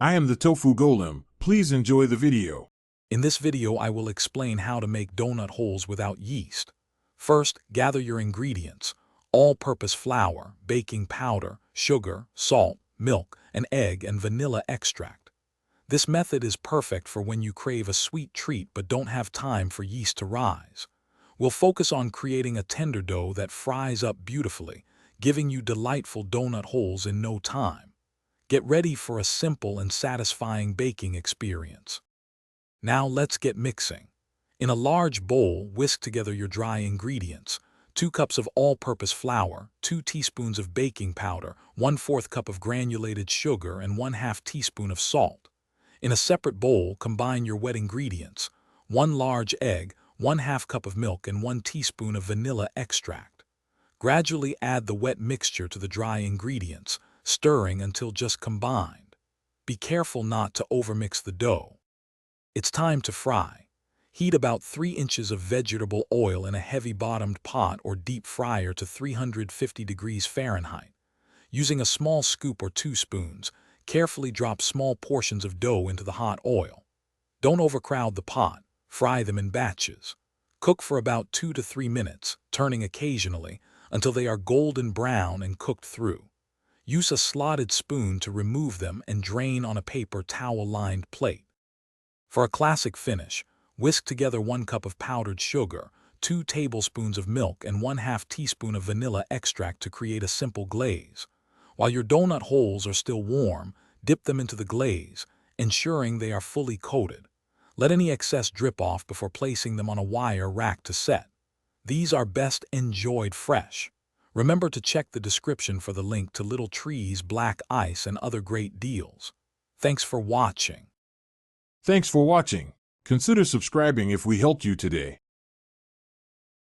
I am the Tofu Golem. Please enjoy the video. In this video, I will explain how to make donut holes without yeast. First, gather your ingredients: all-purpose flour, baking powder, sugar, salt, milk, an egg, and vanilla extract. This method is perfect for when you crave a sweet treat but don't have time for yeast to rise. We'll focus on creating a tender dough that fries up beautifully, giving you delightful donut holes in no time. Get ready for a simple and satisfying baking experience. Now let's get mixing. In a large bowl, whisk together your dry ingredients: 2 cups of all-purpose flour, 2 teaspoons of baking powder, 1/4 cup of granulated sugar, and 1/2 teaspoon of salt. In a separate bowl, combine your wet ingredients: 1 large egg, 1/2 cup of milk, and 1 teaspoon of vanilla extract. Gradually add the wet mixture to the dry ingredients, stirring until just combined. Be careful not to overmix the dough. It's time to fry. Heat about 3 inches of vegetable oil in a heavy-bottomed pot or deep fryer to 350 degrees Fahrenheit. Using a small scoop or 2 spoons, carefully drop small portions of dough into the hot oil. Don't overcrowd the pot. Fry them in batches. Cook for about 2 to 3 minutes, turning occasionally, until they are golden brown and cooked through. Use a slotted spoon to remove them and drain on a paper towel-lined plate. For a classic finish, whisk together 1 cup of powdered sugar, 2 tablespoons of milk, and 1/2 teaspoon of vanilla extract to create a simple glaze. While your donut holes are still warm, dip them into the glaze, ensuring they are fully coated. Let any excess drip off before placing them on a wire rack to set. These are best enjoyed fresh. Remember to check the description for the link to Little Tree's black ice and other great deals. Thanks for watching. Thanks for watching. Consider subscribing if we helped you today.